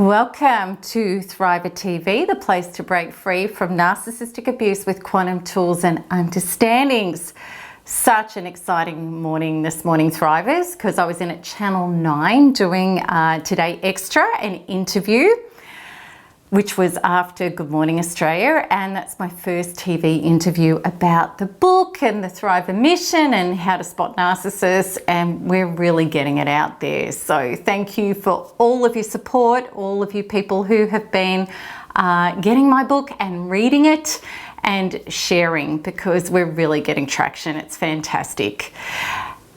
Welcome to Thriver TV, the place to break free from narcissistic abuse with quantum tools and understandings. Such an exciting morning this morning, Thrivers, because I was in at Channel 9 doing Today Extra, an interview, which was after Good Morning Australia, and that's my first TV interview about the book and the Thriver mission and how to spot narcissists, and we're really getting it out there. So thank you for all of your support, all of you people who have been getting my book and reading it and sharing, because we're really getting traction. It's fantastic.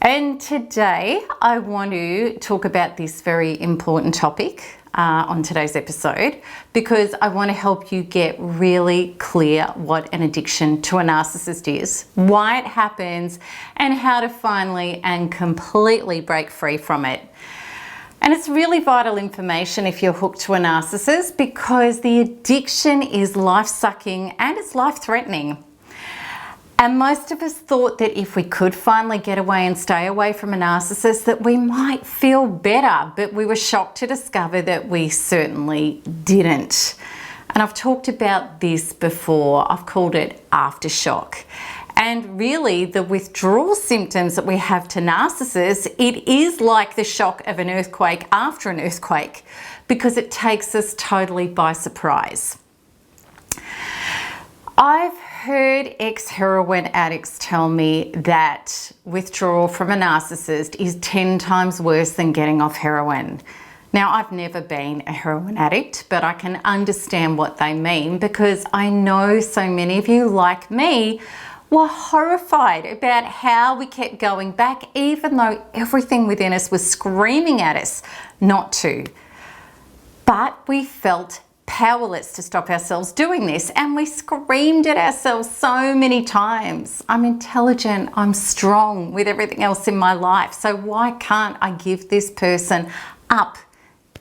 And today I want to talk about this very important topic on today's episode, because I want to help you get really clear what an addiction to a narcissist is, why it happens, and how to finally and completely break free from it. And it's really vital information if you're hooked to a narcissist, because the addiction is life-sucking and it's life-threatening. And most of us thought that if we could finally get away and stay away from a narcissist, that we might feel better, but we were shocked to discover that we certainly didn't. And I've talked about this before. I've called it Aftershock. And really, the withdrawal symptoms that we have to narcissists, it is like the shock of an earthquake after an earthquake, because it takes us totally by surprise. I've heard ex-heroin addicts tell me that withdrawal from a narcissist is 10 times worse than getting off heroin. Now, I've never been a heroin addict, but I can understand what they mean, because I know so many of you, like me, were horrified about how we kept going back, even though everything within us was screaming at us not to. But we felt powerless to stop ourselves doing this, and we screamed at ourselves so many times. I'm intelligent, I'm strong with everything else in my life, so why can't I give this person up,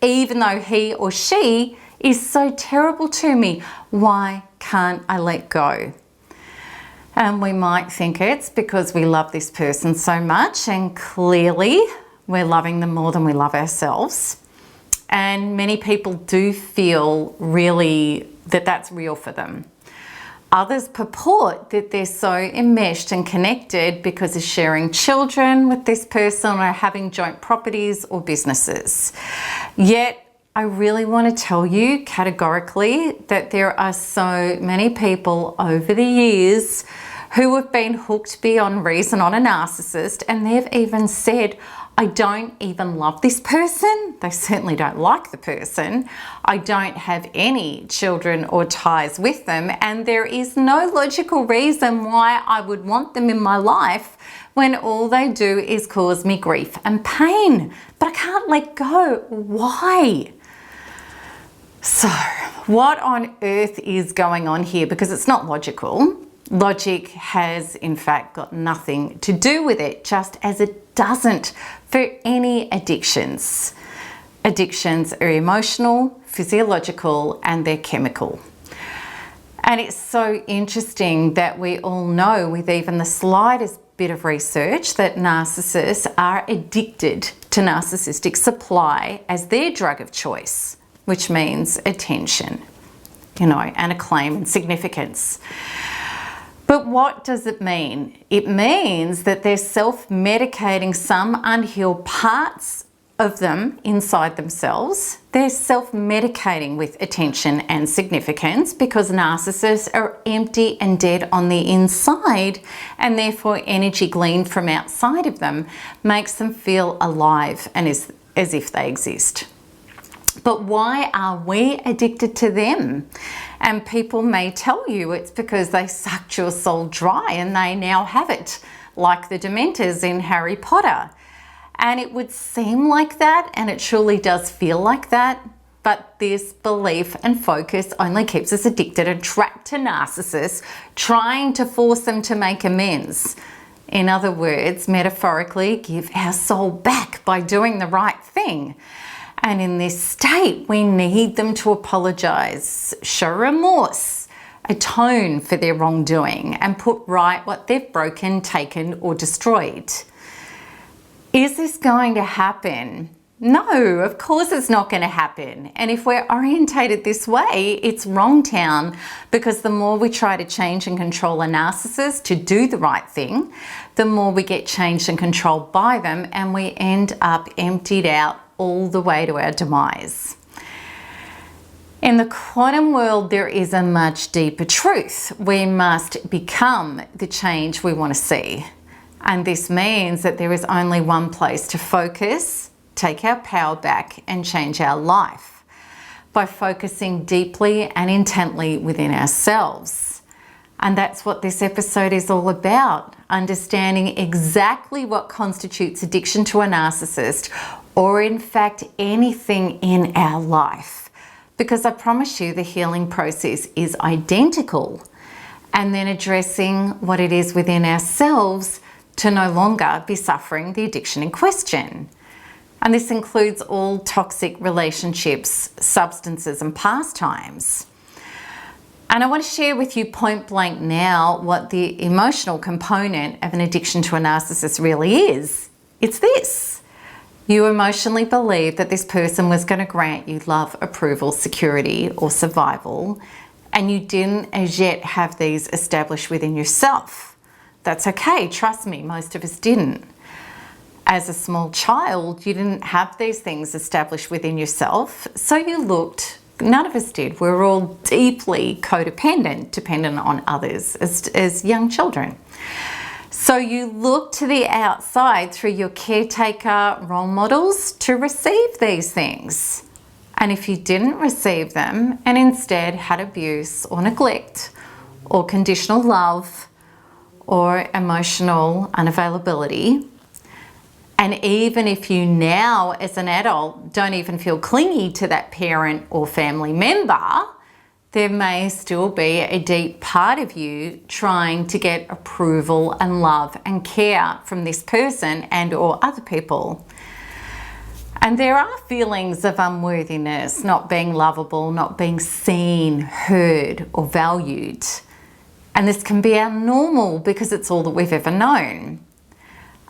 even though he or she is so terrible to me? Why can't I let go? And we might think it's because we love this person so much, and clearly we're loving them more than we love ourselves. And many people do feel really that that's real for them. Others purport that they're so enmeshed and connected because of sharing children with this person or having joint properties or businesses. Yet, I really want to tell you categorically that there are so many people over the years who have been hooked beyond reason on a narcissist, and they've even said, I don't even love this person. They certainly don't like the person. I don't have any children or ties with them, and there is no logical reason why I would want them in my life when all they do is cause me grief and pain. But I can't let go. Why? So, what on earth is going on here? Because it's not logical. Logic has, in fact, got nothing to do with it, just as it doesn't for any addictions. Addictions are emotional, physiological, and they're chemical. And it's so interesting that we all know, with even the slightest bit of research, that narcissists are addicted to narcissistic supply as their drug of choice, which means attention, and acclaim and significance. But what does it mean? It means that they're self-medicating some unhealed parts of them inside themselves. They're self-medicating with attention and significance because narcissists are empty and dead on the inside, and therefore energy gleaned from outside of them makes them feel alive and as if they exist. But why are we addicted to them? And people may tell you it's because they sucked your soul dry and they now have it, like the Dementors in Harry Potter. And it would seem like that, and it surely does feel like that, but this belief and focus only keeps us addicted and trapped to narcissists, trying to force them to make amends. In other words, metaphorically, give our soul back by doing the right thing. And in this state, we need them to apologize, show remorse, atone for their wrongdoing, and put right what they've broken, taken, or destroyed. Is this going to happen No, of course it's not going to happen. And if we're orientated this way, it's wrong town, because the more we try to change and control a narcissist to do the right thing, the more we get changed and controlled by them, and we end up emptied out all the way to our demise. In the quantum world, there is a much deeper truth. We must become the change we want to see. And this means that there is only one place to focus, take our power back, and change our life, by focusing deeply and intently within ourselves. And that's what this episode is all about, understanding exactly what constitutes addiction to a narcissist, or in fact anything in our life. Because I promise you the healing process is identical. And then addressing what it is within ourselves to no longer be suffering the addiction in question. And this includes all toxic relationships, substances, and pastimes. And I want to share with you point blank now what the emotional component of an addiction to a narcissist really is. It's this. You emotionally believe that this person was going to grant you love, approval, security, or survival, and you didn't as yet have these established within yourself. That's okay, trust me, most of us didn't. As a small child, you didn't have these things established within yourself, so you looked, none of us did, we were all deeply codependent, dependent on others as young children. So you look to the outside through your caretaker role models to receive these things. And if you didn't receive them and instead had abuse or neglect or conditional love or emotional unavailability, and even if you now as an adult don't even feel clingy to that parent or family member, there may still be a deep part of you trying to get approval and love and care from this person and or other people. And there are feelings of unworthiness, not being lovable, not being seen, heard, or valued. And this can be our normal because it's all that we've ever known.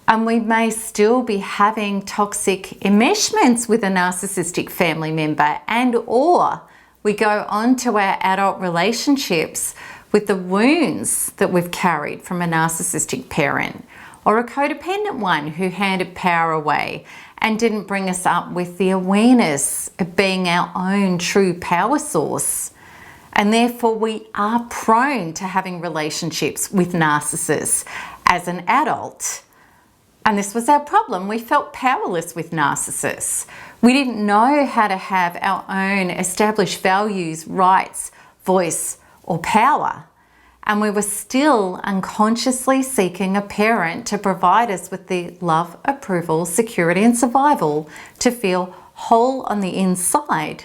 And we may still be having toxic enmeshments with a narcissistic family member, and or we go on to our adult relationships with the wounds that we've carried from a narcissistic parent or a codependent one who handed power away and didn't bring us up with the awareness of being our own true power source. And therefore we are prone to having relationships with narcissists as an adult. And this was our problem. We felt powerless with narcissists. We didn't know how to have our own established values, rights, voice, or power. And we were still unconsciously seeking a parent to provide us with the love, approval, security, and survival to feel whole on the inside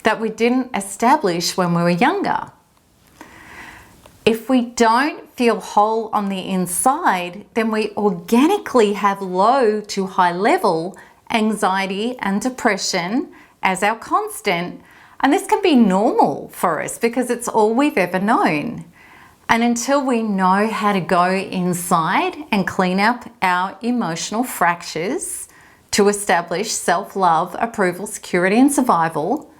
that we didn't establish when we were younger. If we don't feel whole on the inside, then we organically have low to high level anxiety and depression as our constant. And this can be normal for us because it's all we've ever known. And until we know how to go inside and clean up our emotional fractures to establish self-love, approval, security, and survival,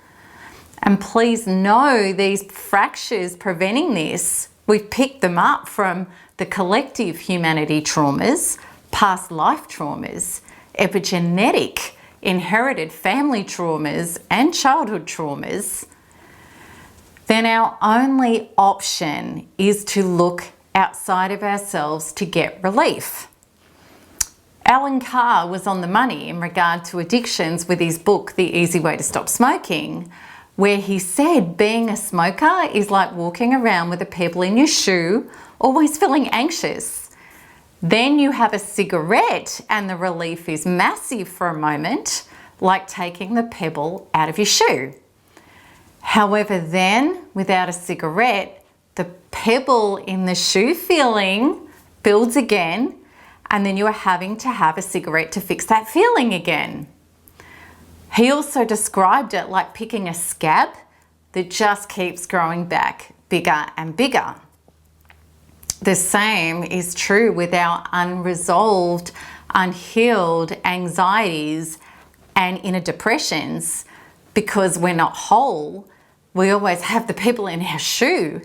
and please know these fractures preventing this, we've picked them up from the collective humanity traumas, past life traumas, epigenetic, inherited family traumas, and childhood traumas, then our only option is to look outside of ourselves to get relief. Alan Carr was on the money in regard to addictions with his book, The Easy Way to Stop Smoking, where he said being a smoker is like walking around with a pebble in your shoe, always feeling anxious. Then you have a cigarette and the relief is massive for a moment, like taking the pebble out of your shoe. However, then without a cigarette, the pebble in the shoe feeling builds again, and then you are having to have a cigarette to fix that feeling again. He also described it like picking a scab that just keeps growing back bigger and bigger. The same is true with our unresolved, unhealed anxieties And inner depressions, because we're not whole, we always have the people in our shoe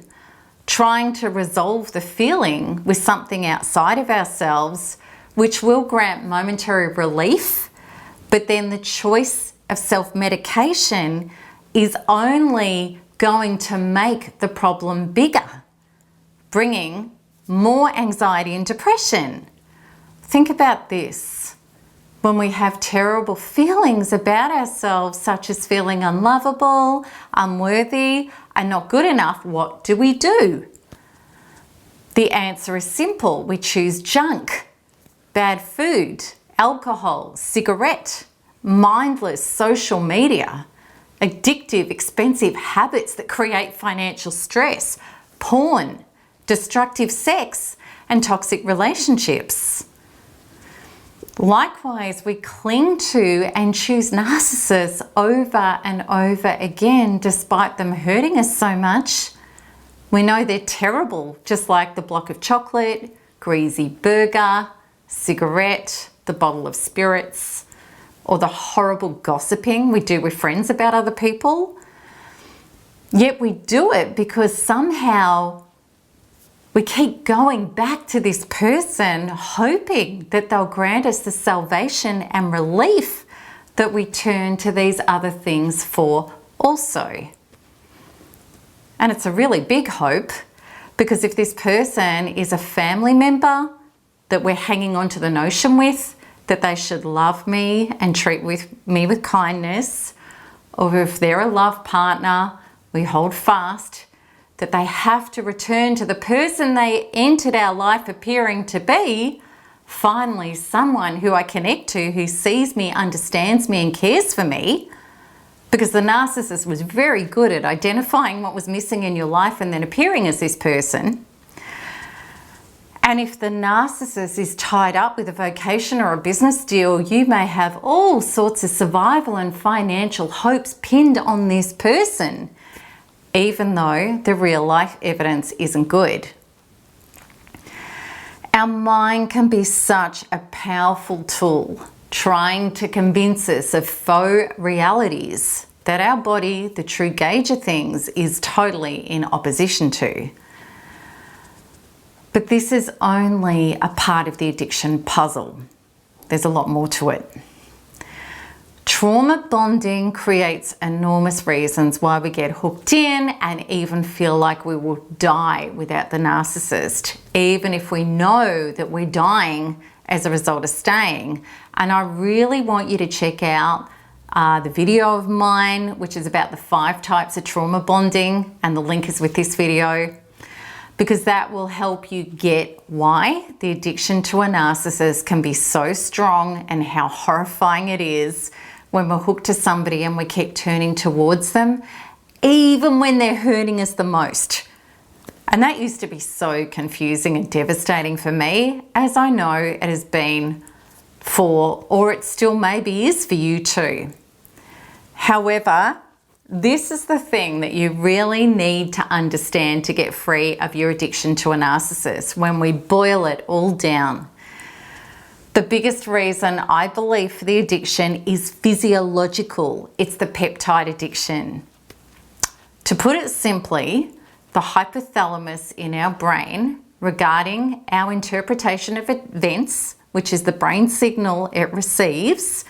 trying to resolve the feeling with something outside of ourselves, which will grant momentary relief, but then the choice of self-medication is only going to make the problem bigger, bringing more anxiety and depression. Think about this. When we have terrible feelings about ourselves, such as feeling unlovable, unworthy, and not good enough, what do? The answer is simple. We choose junk, bad food, alcohol, cigarette, mindless social media, addictive, expensive habits that create financial stress, porn, destructive sex, and toxic relationships. Likewise, we cling to and choose narcissists over and over again, despite them hurting us so much. We know they're terrible, just like the block of chocolate, greasy burger, cigarette, the bottle of spirits, or the horrible gossiping we do with friends about other people. Yet we do it because somehow we keep going back to this person, hoping that they'll grant us the salvation and relief that we turn to these other things for also. And it's a really big hope, because if this person is a family member that we're hanging on to the notion with, that they should love me and treat me with kindness, or if they're a love partner, we hold fast that they have to return to the person they entered our life appearing to be, finally someone who I connect to, who sees me, understands me, and cares for me. Because the narcissist was very good at identifying what was missing in your life and then appearing as this person. And if the narcissist is tied up with a vocation or a business deal, you may have all sorts of survival and financial hopes pinned on this person, even though the real life evidence isn't good. Our mind can be such a powerful tool, trying to convince us of faux realities that our body, the true gauge of things, is totally in opposition to. But this is only a part of the addiction puzzle. There's a lot more to it. Trauma bonding creates enormous reasons why we get hooked in and even feel like we will die without the narcissist, even if we know that we're dying as a result of staying. And I really want you to check out the video of mine, which is about the 5 types of trauma bonding, and the link is with this video, because that will help you get why the addiction to a narcissist can be so strong and how horrifying it is when we're hooked to somebody and we keep turning towards them, even when they're hurting us the most. And that used to be so confusing and devastating for me, as I know it has been for, or it still maybe is for you too. However, this is the thing that you really need to understand to get free of your addiction to a narcissist when we boil it all down. The biggest reason I believe for the addiction is physiological. It's the peptide addiction. To put it simply, the hypothalamus in our brain regarding our interpretation of events, which is the brain signal it receives,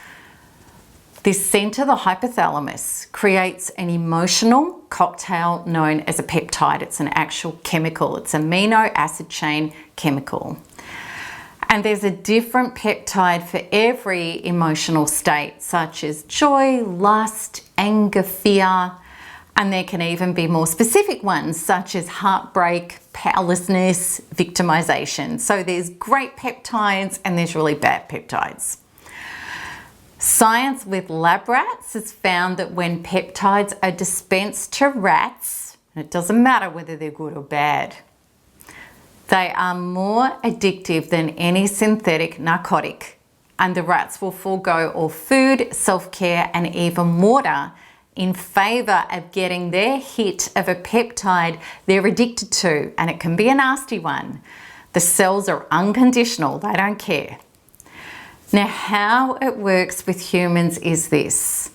this center, the hypothalamus, creates an emotional cocktail known as a peptide. It's an actual chemical. It's an amino acid chain chemical. And there's a different peptide for every emotional state, such as joy, lust, anger, fear, and there can even be more specific ones, such as heartbreak, powerlessness, victimization. So there's great peptides and there's really bad peptides. Science with lab rats has found that when peptides are dispensed to rats, and it doesn't matter whether they're good or bad, they are more addictive than any synthetic narcotic, and the rats will forego all food, self-care, and even water in favor of getting their hit of a peptide they're addicted to, and it can be a nasty one. The cells are unconditional, they don't care. Now, how it works with humans is this.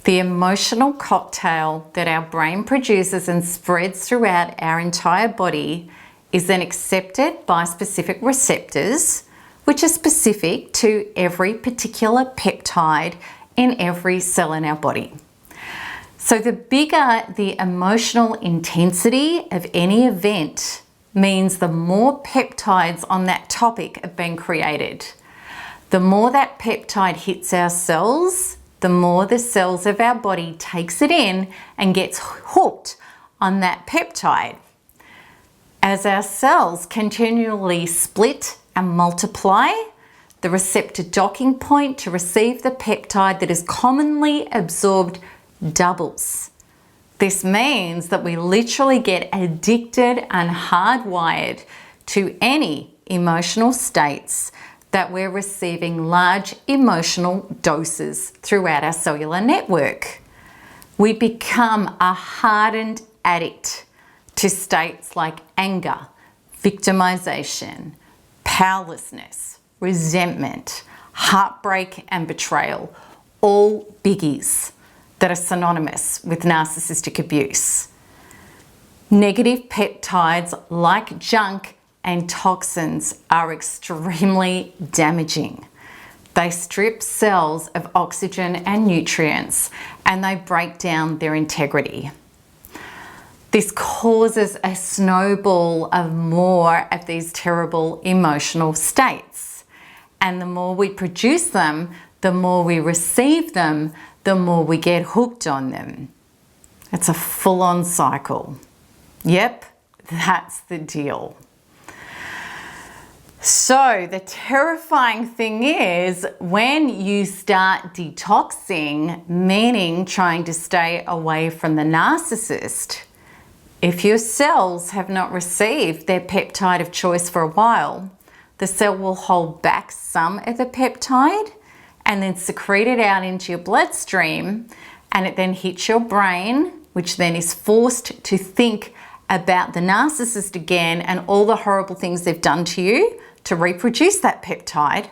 The emotional cocktail that our brain produces and spreads throughout our entire body is then accepted by specific receptors, which are specific to every particular peptide in every cell in our body. So the bigger the emotional intensity of any event means the more peptides on that topic have been created. The more that peptide hits our cells, the more the cells of our body takes it in and gets hooked on that peptide. As our cells continually split and multiply, the receptor docking point to receive the peptide that is commonly absorbed doubles. This means that we literally get addicted and hardwired to any emotional states that we're receiving large emotional doses throughout our cellular network. We become a hardened addict to states like anger, victimization, powerlessness, resentment, heartbreak, and betrayal, all biggies that are synonymous with narcissistic abuse. Negative peptides like junk and toxins are extremely damaging. They strip cells of oxygen and nutrients, and they break down their integrity. This causes a snowball of more of these terrible emotional states. And the more we produce them, the more we receive them, the more we get hooked on them. It's a full-on cycle. Yep, that's the deal. So the terrifying thing is when you start detoxing, meaning trying to stay away from the narcissist, if your cells have not received their peptide of choice for a while, the cell will hold back some of the peptide and then secrete it out into your bloodstream, and it then hits your brain, which then is forced to think about the narcissist again and all the horrible things they've done to you to reproduce that peptide.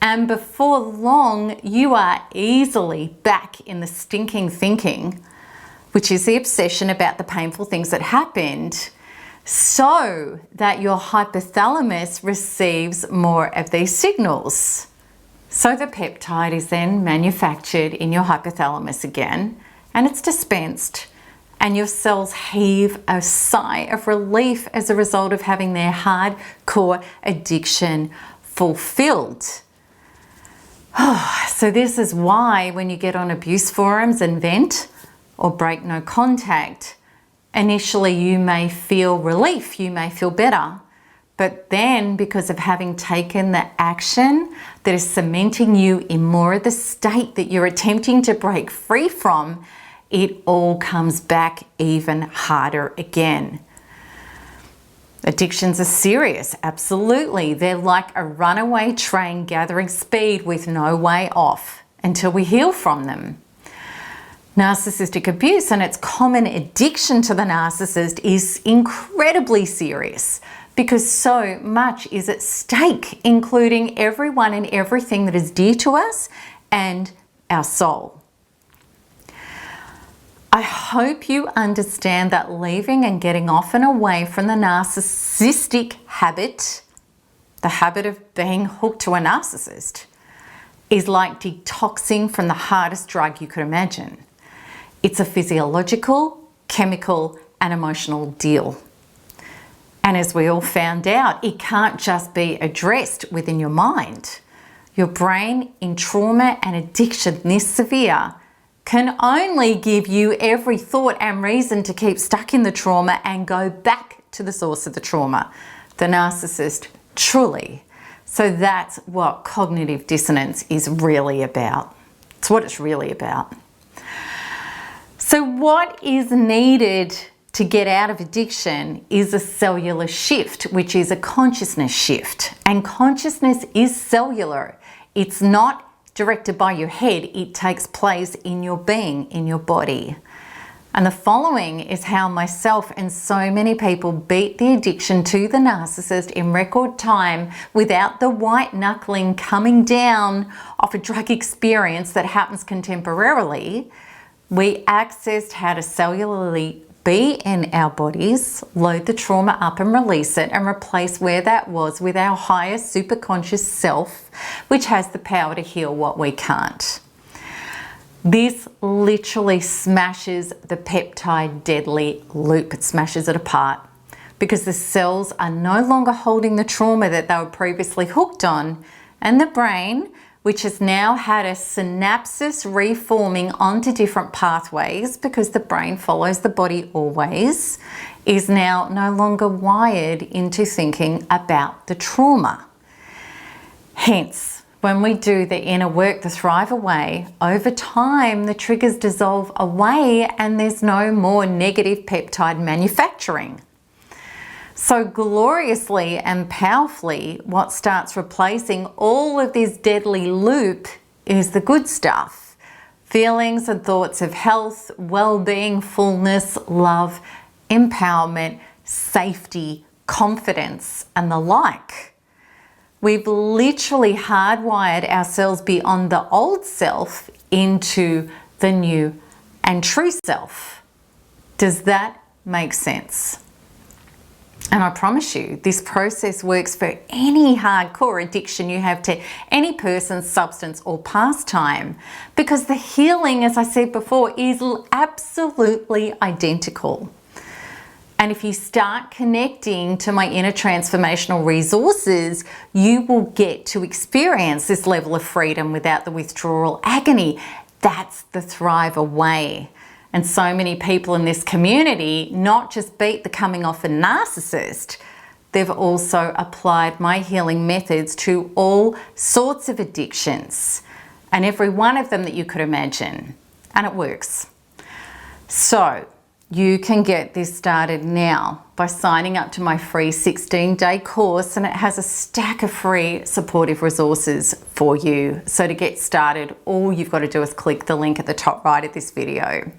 And before long, you are easily back in the stinking thinking, which is the obsession about the painful things that happened, so that your hypothalamus receives more of these signals. So the peptide is then manufactured in your hypothalamus again, and it's dispensed, and your cells heave a sigh of relief as a result of having their hardcore addiction fulfilled. So this is why when you get on abuse forums and vent or break no contact, initially you may feel relief, you may feel better, but then because of having taken the action that is cementing you in more of the state that you're attempting to break free from, it all comes back even harder again. Addictions are serious, absolutely. They're like a runaway train gathering speed with no way off until we heal from them. Narcissistic abuse and its common addiction to the narcissist is incredibly serious because so much is at stake, including everyone and everything that is dear to us and our soul. I hope you understand that leaving and getting off and away from the narcissistic habit, the habit of being hooked to a narcissist, is like detoxing from the hardest drug you could imagine. It's a physiological, chemical, and emotional deal. And as we all found out, it can't just be addressed within your mind. Your brain in trauma and addiction this severe can only give you every thought and reason to keep stuck in the trauma and go back to the source of the trauma, the narcissist, truly. So that's what cognitive dissonance is really about. It's what it's really about. So what is needed to get out of addiction is a cellular shift, which is a consciousness shift. And consciousness is cellular. It's not directed by your head. It takes place in your being, in your body. And the following is how myself and so many people beat the addiction to the narcissist in record time without the white knuckling coming down of a drug experience that happens contemporarily. We accessed how to cellularly be in our bodies, load the trauma up and release it, and replace where that was with our higher superconscious self, which has the power to heal what we can't. This literally smashes the peptide deadly loop. It smashes it apart because the cells are no longer holding the trauma that they were previously hooked on, and the brain, which has now had a synapses reforming onto different pathways because the brain follows the body always, is now no longer wired into thinking about the trauma. Hence, when we do the inner work, the thrive away, over time the triggers dissolve away and there's no more negative peptide manufacturing. So gloriously and powerfully, what starts replacing all of this deadly loop is the good stuff. Feelings and thoughts of health, well-being, fullness, love, empowerment, safety, confidence, and the like. We've literally hardwired ourselves beyond the old self into the new and true self. Does that make sense? And I promise you, this process works for any hardcore addiction you have to any person, substance, or pastime, because the healing, as I said before, is absolutely identical. And if you start connecting to my inner transformational resources, you will get to experience this level of freedom without the withdrawal agony. That's the thrive away. And so many people in this community not just beat the coming off a narcissist, they've also applied my healing methods to all sorts of addictions, and every one of them that you could imagine. And it works. So you can get this started now by signing up to my free 16-day course, and it has a stack of free supportive resources for you. So to get started, all you've got to do is click the link at the top right of this video.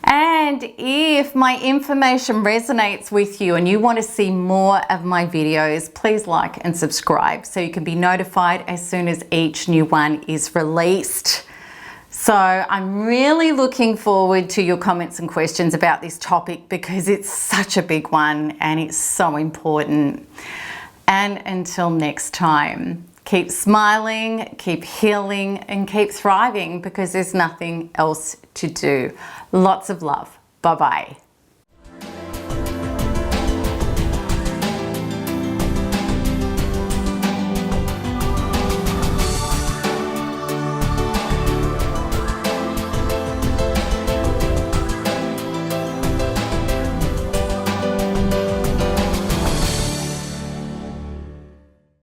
And if my information resonates with you and you want to see more of my videos, please like and subscribe so you can be notified as soon as each new one is released. So I'm really looking forward to your comments and questions about this topic because it's such a big one and it's so important. And until next time, keep smiling, keep healing, and keep thriving because there's nothing else to do. Lots of love. Bye-bye.